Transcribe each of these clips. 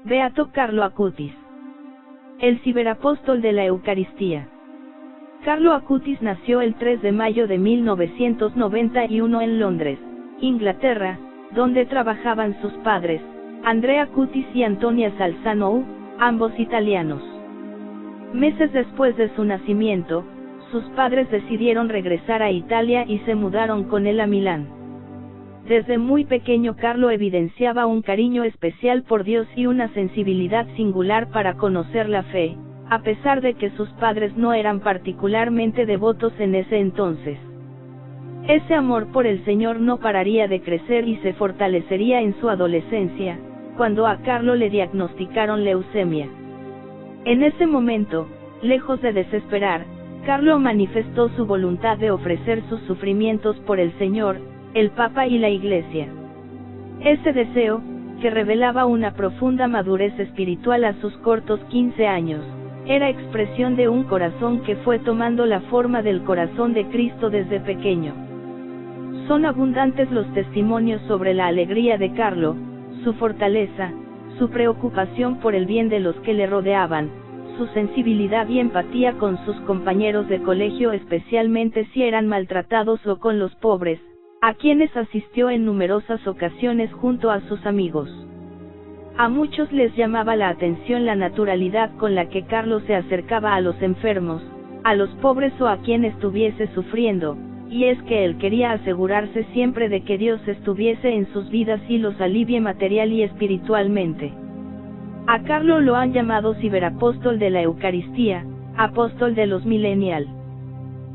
Beato Carlo Acutis. El ciberapóstol de la Eucaristía. Carlo Acutis nació el 3 de mayo de 1991 en Londres, Inglaterra, donde trabajaban sus padres, Andrea Acutis y Antonia Salzano, ambos italianos. Meses después de su nacimiento, sus padres decidieron regresar a Italia y se mudaron con él a Milán. Desde muy pequeño Carlo evidenciaba un cariño especial por Dios y una sensibilidad singular para conocer la fe, a pesar de que sus padres no eran particularmente devotos en ese entonces. Ese amor por el Señor no pararía de crecer y se fortalecería en su adolescencia, cuando a Carlo le diagnosticaron leucemia. En ese momento, lejos de desesperar, Carlo manifestó su voluntad de ofrecer sus sufrimientos por el Señor, el Papa y la Iglesia. Ese deseo, que revelaba una profunda madurez espiritual a sus cortos 15 años, era expresión de un corazón que fue tomando la forma del corazón de Cristo desde pequeño. Son abundantes los testimonios sobre la alegría de Carlo, su fortaleza, su preocupación por el bien de los que le rodeaban, su sensibilidad y empatía con sus compañeros de colegio, especialmente si eran maltratados o con los pobres, a quienes asistió en numerosas ocasiones junto a sus amigos. A muchos les llamaba la atención la naturalidad con la que Carlo se acercaba a los enfermos, a los pobres o a quien estuviese sufriendo, y es que él quería asegurarse siempre de que Dios estuviese en sus vidas y los alivie material y espiritualmente. A Carlo lo han llamado ciberapóstol de la Eucaristía, apóstol de los millennial.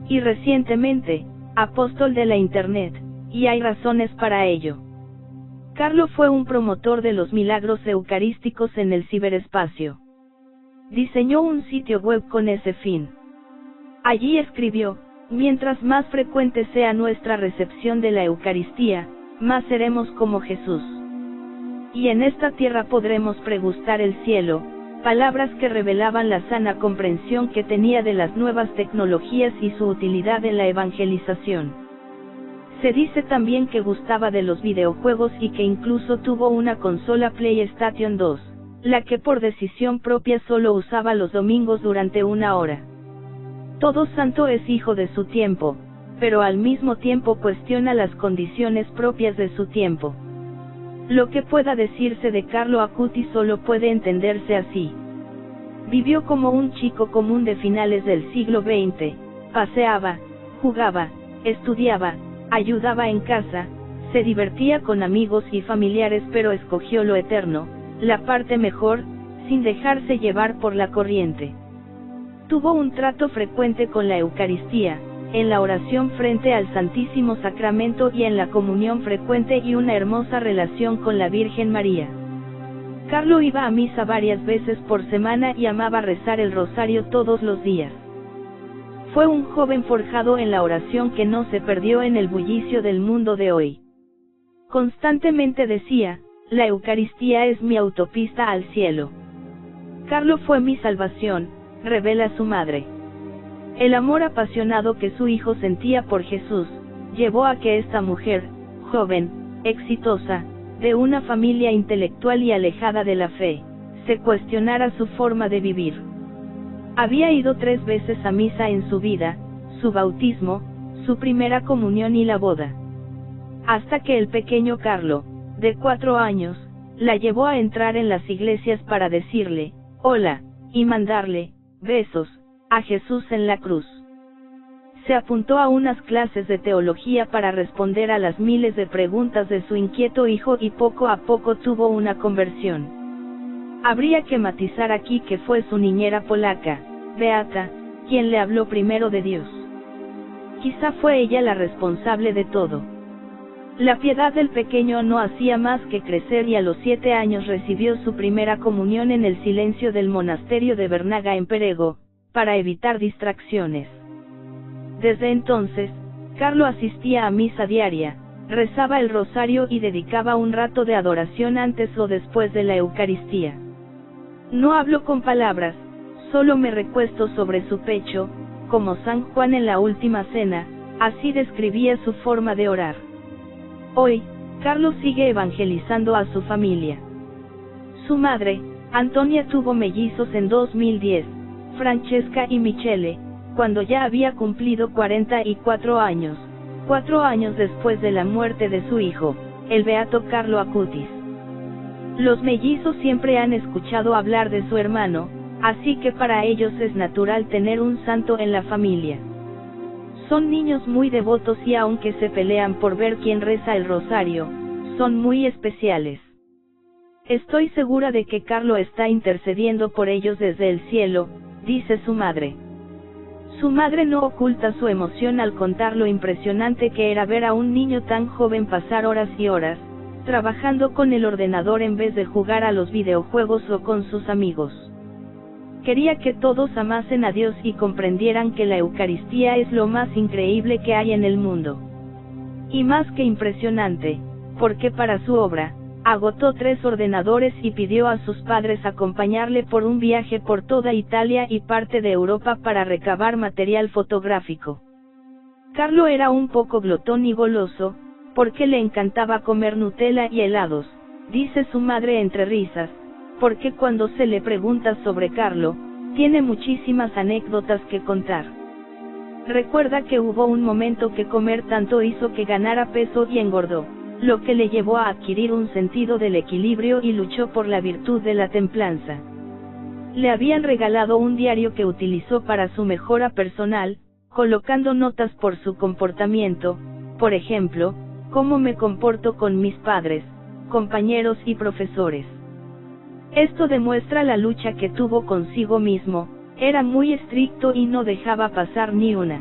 Y recientemente, apóstol de la Internet, y hay razones para ello. Carlo fue un promotor de los milagros eucarísticos en el ciberespacio. Diseñó un sitio web con ese fin. Allí escribió: mientras más frecuente sea nuestra recepción de la Eucaristía, más seremos como Jesús. Y en esta tierra podremos pregustar el cielo, palabras que revelaban la sana comprensión que tenía de las nuevas tecnologías y su utilidad en la evangelización. Se dice también que gustaba de los videojuegos y que incluso tuvo una consola PlayStation 2, la que por decisión propia solo usaba los domingos durante 1 hora. Todo santo es hijo de su tiempo, pero al mismo tiempo cuestiona las condiciones propias de su tiempo. Lo que pueda decirse de Carlo Acutis solo puede entenderse así. Vivió como un chico común de finales del siglo XX, paseaba, jugaba, estudiaba, ayudaba en casa, se divertía con amigos y familiares, pero escogió lo eterno, la parte mejor, sin dejarse llevar por la corriente. Tuvo un trato frecuente con la Eucaristía, en la oración frente al Santísimo Sacramento y en la comunión frecuente, y una hermosa relación con la Virgen María. Carlo iba a misa varias veces por semana y amaba rezar el rosario todos los días. Fue un joven forjado en la oración que no se perdió en el bullicio del mundo de hoy. Constantemente decía: la Eucaristía es mi autopista al cielo. Carlo fue mi salvación, revela su madre. El amor apasionado que su hijo sentía por Jesús, llevó a que esta mujer, joven, exitosa, de una familia intelectual y alejada de la fe, se cuestionara su forma de vivir. Había ido 3 veces a misa en su vida, su bautismo, su primera comunión y la boda. Hasta que el pequeño Carlo, de 4 años, la llevó a entrar en las iglesias para decirle: hola, y mandarle besos a Jesús en la cruz. Se apuntó a unas clases de teología para responder a las miles de preguntas de su inquieto hijo y poco a poco tuvo una conversión. Habría que matizar aquí que fue su niñera polaca, Beata, quien le habló primero de Dios. Quizá fue ella la responsable de todo. La piedad del pequeño no hacía más que crecer y a los 7 años recibió su primera comunión en el silencio del monasterio de Bernaga en Perego, para evitar distracciones. Desde entonces, Carlo asistía a misa diaria, rezaba el rosario y dedicaba un rato de adoración antes o después de la Eucaristía. No hablo con palabras, solo me recuesto sobre su pecho, como San Juan en la última cena, así describía su forma de orar. Hoy, Carlo sigue evangelizando a su familia. Su madre, Antonia tuvo mellizos en 2010, Francesca y Michele, cuando ya había cumplido 44 años, 4 años después de la muerte de su hijo, el beato Carlo Acutis. Los mellizos siempre han escuchado hablar de su hermano, así que para ellos es natural tener un santo en la familia. Son niños muy devotos y aunque se pelean por ver quién reza el rosario, son muy especiales. Estoy segura de que Carlo está intercediendo por ellos desde el cielo, dice su madre. Su madre no oculta su emoción al contar lo impresionante que era ver a un niño tan joven pasar horas y horas, trabajando con el ordenador en vez de jugar a los videojuegos o con sus amigos. Quería que todos amasen a Dios y comprendieran que la Eucaristía es lo más increíble que hay en el mundo. Y más que impresionante, porque para su obra, agotó 3 ordenadores y pidió a sus padres acompañarle por un viaje por toda Italia y parte de Europa para recabar material fotográfico. Carlo era un poco glotón y goloso, porque le encantaba comer Nutella y helados, dice su madre entre risas, porque cuando se le pregunta sobre Carlo, tiene muchísimas anécdotas que contar. Recuerda que hubo un momento que comer tanto hizo que ganara peso y engordó, lo que le llevó a adquirir un sentido del equilibrio y luchó por la virtud de la templanza. Le habían regalado un diario que utilizó para su mejora personal, colocando notas por su comportamiento, por ejemplo, cómo me comporto con mis padres, compañeros y profesores. Esto demuestra la lucha que tuvo consigo mismo, era muy estricto y no dejaba pasar ni una.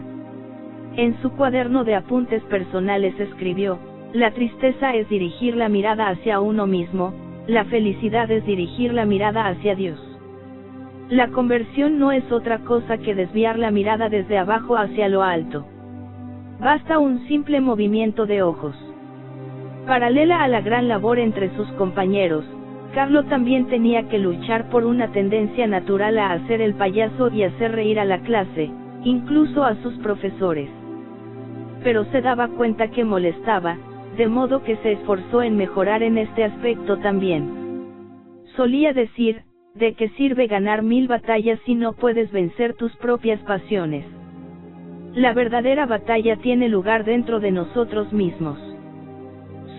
En su cuaderno de apuntes personales escribió: la tristeza es dirigir la mirada hacia uno mismo, la felicidad es dirigir la mirada hacia Dios. La conversión no es otra cosa que desviar la mirada desde abajo hacia lo alto. Basta un simple movimiento de ojos. Paralela a la gran labor entre sus compañeros, Carlo también tenía que luchar por una tendencia natural a hacer el payaso y hacer reír a la clase, incluso a sus profesores. Pero se daba cuenta que molestaba, de modo que se esforzó en mejorar en este aspecto también. Solía decir: ¿de qué sirve ganar 1000 batallas si no puedes vencer tus propias pasiones? La verdadera batalla tiene lugar dentro de nosotros mismos.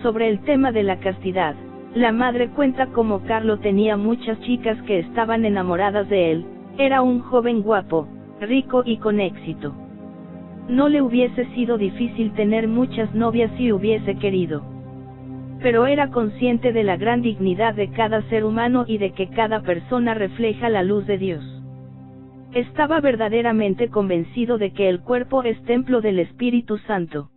Sobre el tema de la castidad, la madre cuenta cómo Carlo tenía muchas chicas que estaban enamoradas de él, era un joven guapo, rico y con éxito. No le hubiese sido difícil tener muchas novias si hubiese querido. Pero era consciente de la gran dignidad de cada ser humano y de que cada persona refleja la luz de Dios. Estaba verdaderamente convencido de que el cuerpo es templo del Espíritu Santo.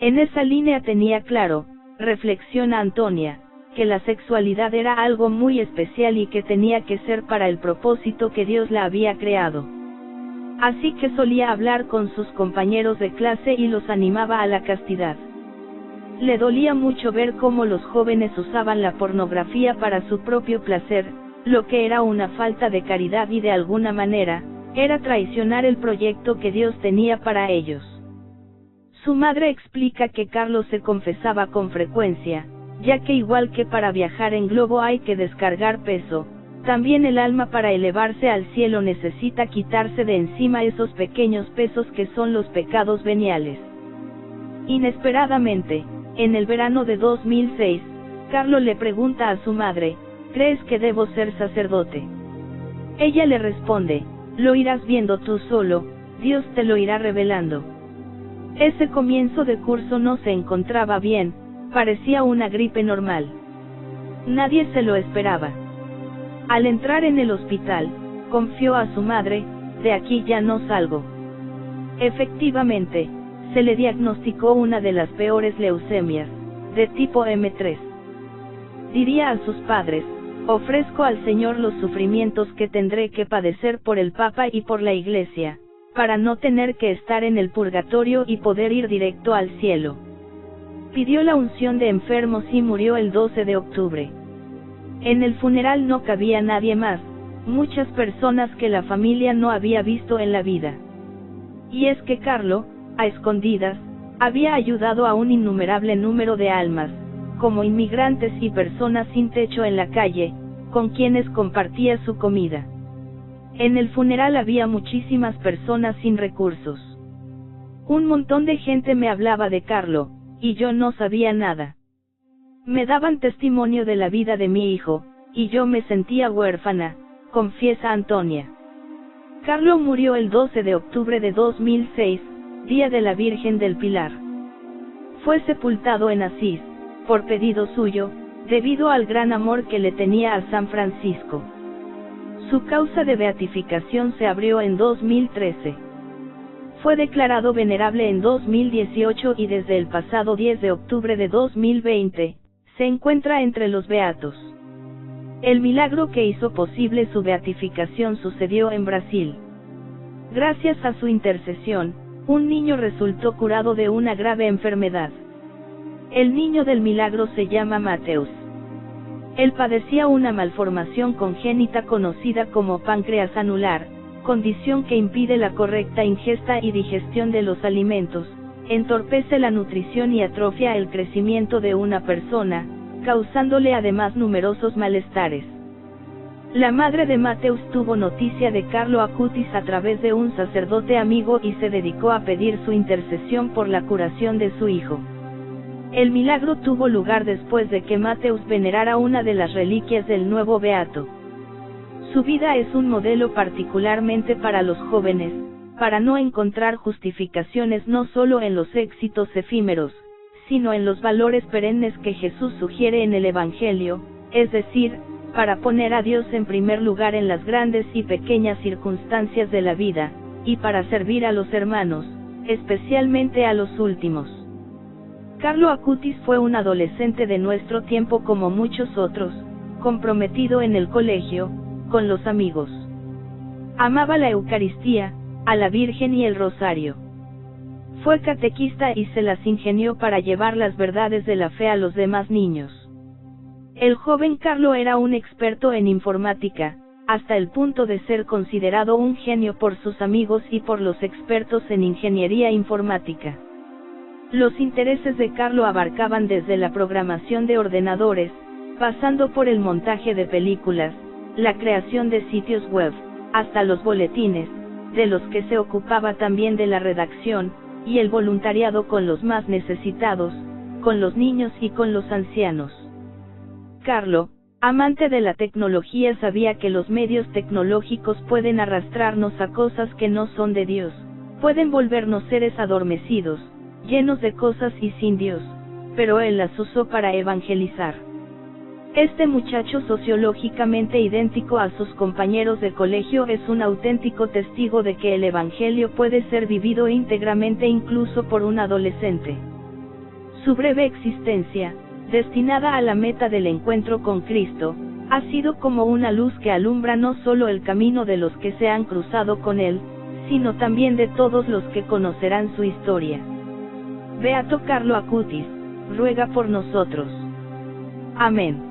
En esa línea tenía claro, reflexiona Antonia, que la sexualidad era algo muy especial y que tenía que ser para el propósito que Dios la había creado. Así que solía hablar con sus compañeros de clase y los animaba a la castidad. Le dolía mucho ver cómo los jóvenes usaban la pornografía para su propio placer, lo que era una falta de caridad y de alguna manera, era traicionar el proyecto que Dios tenía para ellos. Su madre explica que Carlos se confesaba con frecuencia, ya que igual que para viajar en globo hay que descargar peso, también el alma para elevarse al cielo necesita quitarse de encima esos pequeños pesos que son los pecados veniales. Inesperadamente, en el verano de 2006, Carlo le pregunta a su madre: ¿crees que debo ser sacerdote? Ella le responde: lo irás viendo tú solo, Dios te lo irá revelando. Ese comienzo de curso no se encontraba bien, parecía una gripe normal. Nadie se lo esperaba. Al entrar en el hospital, confió a su madre: de aquí ya no salgo. Efectivamente, se le diagnosticó una de las peores leucemias, de tipo M3. Diría a sus padres: ofrezco al Señor los sufrimientos que tendré que padecer por el Papa y por la Iglesia, para no tener que estar en el purgatorio y poder ir directo al cielo. Pidió la unción de enfermos y murió el 12 de octubre. En el funeral no cabía nadie más, muchas personas que la familia no había visto en la vida. Y es que Carlo, a escondidas, había ayudado a un innumerable número de almas, como inmigrantes y personas sin techo en la calle, con quienes compartía su comida. En el funeral había muchísimas personas sin recursos. Un montón de gente me hablaba de Carlo, y yo no sabía nada. Me daban testimonio de la vida de mi hijo, y yo me sentía huérfana, confiesa Antonia. Carlo murió el 12 de octubre de 2006, día de la Virgen del Pilar. Fue sepultado en Asís, por pedido suyo, debido al gran amor que le tenía a San Francisco. Su causa de beatificación se abrió en 2013. Fue declarado venerable en 2018 y desde el pasado 10 de octubre de 2020, se encuentra entre los beatos. El milagro que hizo posible su beatificación sucedió en Brasil. Gracias a su intercesión, un niño resultó curado de una grave enfermedad. El niño del milagro se llama Mateus. Él padecía una malformación congénita conocida como páncreas anular, condición que impide la correcta ingesta y digestión de los alimentos, entorpece la nutrición y atrofia el crecimiento de una persona, causándole además numerosos malestares. La madre de Mateus tuvo noticia de Carlo Acutis a través de un sacerdote amigo y se dedicó a pedir su intercesión por la curación de su hijo. El milagro tuvo lugar después de que Mateus venerara una de las reliquias del nuevo beato. Su vida es un modelo particularmente para los jóvenes, para no encontrar justificaciones no solo en los éxitos efímeros, sino en los valores perennes que Jesús sugiere en el Evangelio, es decir, para poner a Dios en primer lugar en las grandes y pequeñas circunstancias de la vida, y para servir a los hermanos, especialmente a los últimos. Carlo Acutis fue un adolescente de nuestro tiempo como muchos otros, comprometido en el colegio, con los amigos. Amaba la Eucaristía, a la Virgen y el Rosario. Fue catequista y se las ingenió para llevar las verdades de la fe a los demás niños. El joven Carlo era un experto en informática, hasta el punto de ser considerado un genio por sus amigos y por los expertos en ingeniería informática. Los intereses de Carlo abarcaban desde la programación de ordenadores, pasando por el montaje de películas, la creación de sitios web, hasta los boletines, de los que se ocupaba también de la redacción, y el voluntariado con los más necesitados, con los niños y con los ancianos. Carlo, amante de la tecnología, sabía que los medios tecnológicos pueden arrastrarnos a cosas que no son de Dios, pueden volvernos seres adormecidos, llenos de cosas y sin Dios, pero él las usó para evangelizar. Este muchacho sociológicamente idéntico a sus compañeros de colegio es un auténtico testigo de que el Evangelio puede ser vivido íntegramente incluso por un adolescente. Su breve existencia, destinada a la meta del encuentro con Cristo, ha sido como una luz que alumbra no solo el camino de los que se han cruzado con él, sino también de todos los que conocerán su historia. Beato Carlo Acutis, ruega por nosotros. Amén.